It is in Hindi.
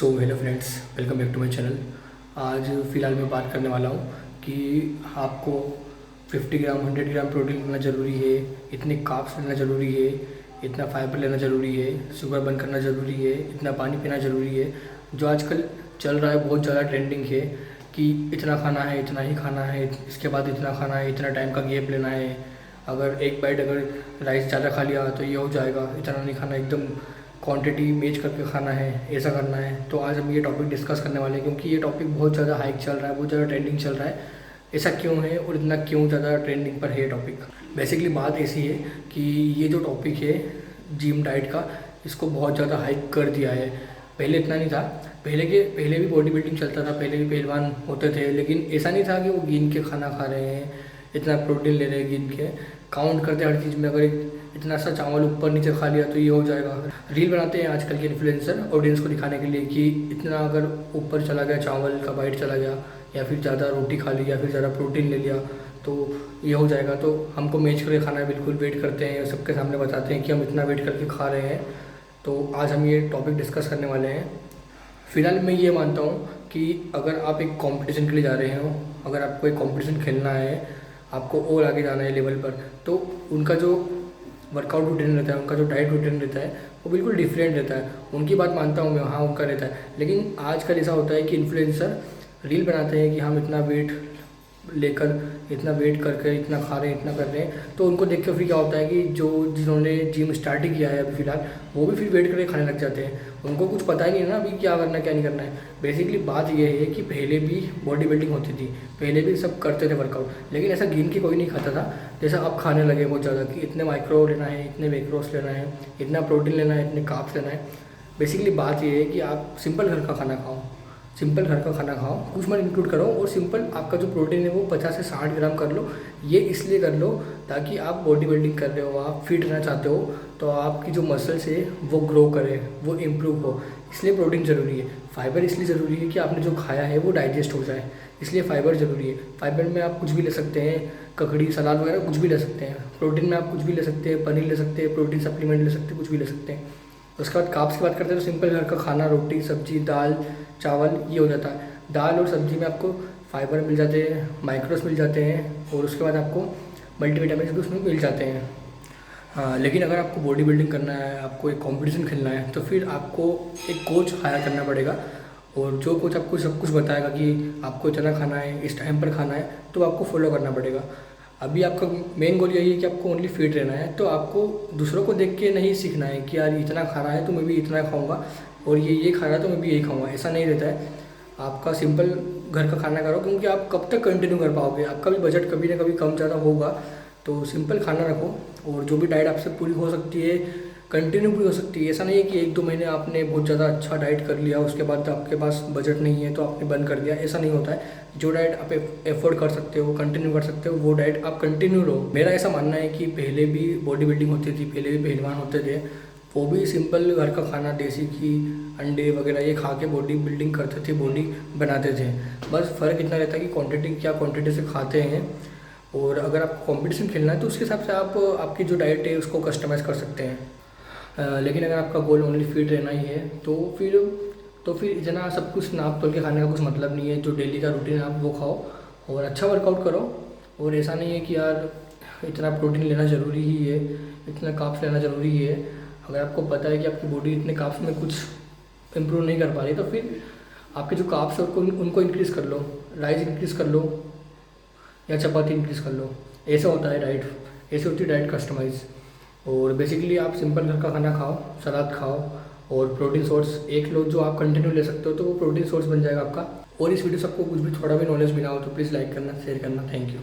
So hello friends, welcome back to my channel. आज फ़िलहाल मैं बात करने वाला हूँ कि आपको 50 ग्राम 100 ग्राम प्रोटीन लेना ज़रूरी है, इतने कार्ब्स लेना ज़रूरी है, इतना फाइबर लेना ज़रूरी है, शुगर बंद करना ज़रूरी है, इतना पानी पीना ज़रूरी है। जो आजकल चल रहा है बहुत ज़्यादा ट्रेंडिंग है कि इतना खाना है, इतना ही खाना है, इसके बाद इतना खाना है, इतना टाइम का गैप लेना है। अगर एक बाइट अगर राइस ज़्यादा खा लिया तो ये हो जाएगा, इतना नहीं खाना, एकदम क्वांटिटी मैच करके खाना है, ऐसा करना है। तो आज हम ये टॉपिक डिस्कस करने वाले हैं क्योंकि ये टॉपिक बहुत ज़्यादा हाइक चल रहा है, बहुत ज़्यादा ट्रेंडिंग चल रहा है। ऐसा क्यों है और इतना क्यों ज़्यादा ट्रेंडिंग पर है टॉपिक? बेसिकली बात ऐसी है कि ये जो टॉपिक है जिम डाइट का, इसको बहुत ज़्यादा हाइक कर दिया है। पहले इतना नहीं था, पहले भी बॉडी बिल्डिंग चलता था, पहले भी पहलवान होते थे, लेकिन ऐसा नहीं था कि वो गिन के खाना खा रहे हैं, इतना प्रोटीन ले रहे हैं, गिन के काउंट करते हर चीज़ में। अगर इतना सा चावल ऊपर नीचे खा लिया तो ये हो जाएगा। रील बनाते हैं आजकल के इन्फ्लुएंसर ऑडियंस को दिखाने के लिए कि इतना अगर ऊपर चला गया, चावल का बाइट चला गया, या फिर ज़्यादा रोटी खा ली, या फिर ज़्यादा प्रोटीन ले लिया तो ये हो जाएगा। तो हमको मैच करके खाना है, बिल्कुल वेट करते हैं, सबके सामने बताते हैं कि हम इतना वेट करके खा रहे हैं। तो आज हम ये टॉपिक डिस्कस करने वाले हैं। फ़िलहाल मैं ये मानता हूँ कि अगर आप एक कंपटीशन के लिए जा रहे हो, अगर आपको एक कंपटीशन खेलना है, आपको और आगे जाना है लेवल पर, तो उनका जो वर्कआउट रूटीन रहता है, उनका जो डाइट रूटीन रहता है वो बिल्कुल डिफरेंट रहता है। उनकी बात मानता हूँ मैं, हाँ उनका रहता है, लेकिन आजकल ऐसा होता है कि इन्फ्लुएंसर रील बनाते हैं कि हम इतना वेट लेकर, इतना वेट करके इतना खा रहे हैं, इतना कर रहे हैं। तो उनको देख के फिर क्या होता है कि जिन्होंने जिम स्टार्ट ही किया है अभी फ़िलहाल, वो भी फिर वेट करके खाने लग जाते हैं। उनको कुछ पता ही नहीं है ना अभी क्या करना है क्या नहीं करना है। बेसिकली बात ये है कि पहले भी बॉडी बिल्डिंग होती थी, पहले भी सब करते थे वर्कआउट, लेकिन ऐसा गिन के कोई नहीं खाता था जैसा अब खाने लगे बहुत ज़्यादा कि इतने माइक्रो लेना है, इतने मैक्रोस लेना है, इतना प्रोटीन लेना है, इतने कार्ब्स लेना है। बेसिकली बात ये है कि आप सिंपल घर का खाना खाओ, सिंपल घर का खाना खाओ, कुछ मत इंक्लूड करो, और सिंपल आपका जो प्रोटीन है वो 50 से 60 ग्राम कर लो। ये इसलिए कर लो ताकि आप बॉडी बिल्डिंग कर रहे हो, आप फिट रहना चाहते हो, तो आपकी जो मसल्स है वो ग्रो करे, वो इम्प्रूव हो, इसलिए प्रोटीन ज़रूरी है। फाइबर इसलिए ज़रूरी है कि आपने जो खाया है वो डाइजेस्ट हो जाए, इसलिए फाइबर ज़रूरी है। फाइबर में आप कुछ भी ले सकते हैं, ककड़ी, सलाद वगैरह कुछ भी ले सकते हैं। प्रोटीन में आप कुछ भी ले सकते हैं, पनीर ले सकते हैं, प्रोटीन सप्लीमेंट ले सकते हैं, कुछ भी ले सकते हैं। उसके बाद कार्ब्स की बात करते हैं तो सिंपल घर का खाना, रोटी सब्जी दाल चावल, ये हो जाता है। दाल और सब्जी में आपको फाइबर मिल जाते हैं, माइक्रोस मिल जाते हैं, और उसके बाद आपको मल्टीविटामिन भी उसमें मिल जाते हैं। हाँ, लेकिन अगर आपको बॉडी बिल्डिंग करना है, आपको एक कंपटीशन खेलना है, तो फिर आपको एक कोच हायर करना पड़ेगा, और जो कोच आपको सब कुछ बताएगा कि आपको इतना खाना है, इस टाइम पर खाना है, तो आपको फॉलो करना पड़ेगा। अभी आपका मेन गोल यही है कि आपको ओनली फिट रहना है, तो आपको दूसरों को देख के नहीं सीखना है कि यार इतना खा रहा है तो मैं भी इतना खाऊंगा, और ये खा रहा है तो मैं भी यही खाऊंगा, ऐसा नहीं रहता है। आपका सिंपल घर का खाना करो, क्योंकि आप कब तक कंटिन्यू कर पाओगे, आपका भी बजट कभी ना कभी कम ज़्यादा होगा। तो सिंपल खाना रखो, और जो भी डाइट आपसे पूरी हो सकती है कंटिन्यू पूरी हो सकती है। ऐसा नहीं है कि 1-2 महीने आपने बहुत ज़्यादा अच्छा डाइट कर लिया, उसके बाद आपके पास बजट नहीं है तो आपने बंद कर दिया, ऐसा नहीं होता है। जो डाइट आप एफोर्ड कर सकते हो, कंटिन्यू कर सकते हो, वो डाइट आप कंटिन्यू लो। मेरा ऐसा मानना है कि पहले भी बॉडी बिल्डिंग होती थी, पहले भी पहलवान होते थे, वो भी सिंपल घर का खाना, देसी घी, अंडे वगैरह ये खा के बॉडी बिल्डिंग करते थे, बॉडी बनाते थे। बस फ़र्क इतना रहता है कि क्वांटिटी क्या क्वांटिटी से खाते हैं। और अगर आपको कंपटीशन खेलना है तो उसके हिसाब से आप आपकी जो डाइट है उसको कस्टमाइज़ कर सकते हैं। लेकिन अगर आपका गोल ओनली फिट रहना ही है तो फिर इतना सब कुछ नाप तोल के खाने का कुछ मतलब नहीं है। जो डेली का रूटीन है आप वो खाओ और अच्छा वर्कआउट करो। और ऐसा नहीं है कि यार इतना प्रोटीन लेना ज़रूरी ही है, इतना कार्ब्स लेना ज़रूरी है। अगर आपको पता है कि आपकी बॉडी इतने कार्ब्स में कुछ इम्प्रूव नहीं कर पा रही, तो फिर आपके जो कार्ब्स है उनको इंक्रीज़ कर लो, राइस इंक्रीज़ कर लो या चपाती इंक्रीज़ कर लो। ऐसा होता है डाइट, ऐसे होती है डाइट कस्टमाइज़। और बेसिकली आप सिंपल घर का खाना खाओ, सलाद खाओ, और प्रोटीन सोर्स एक लो जो आप कंटिन्यू ले सकते हो, तो वो प्रोटीन सोर्स बन जाएगा आपका। और इस वीडियो से आपको कुछ भी थोड़ा भी नॉलेज मिला हो तो प्लीज़ लाइक करना, शेयर करना। Thank you.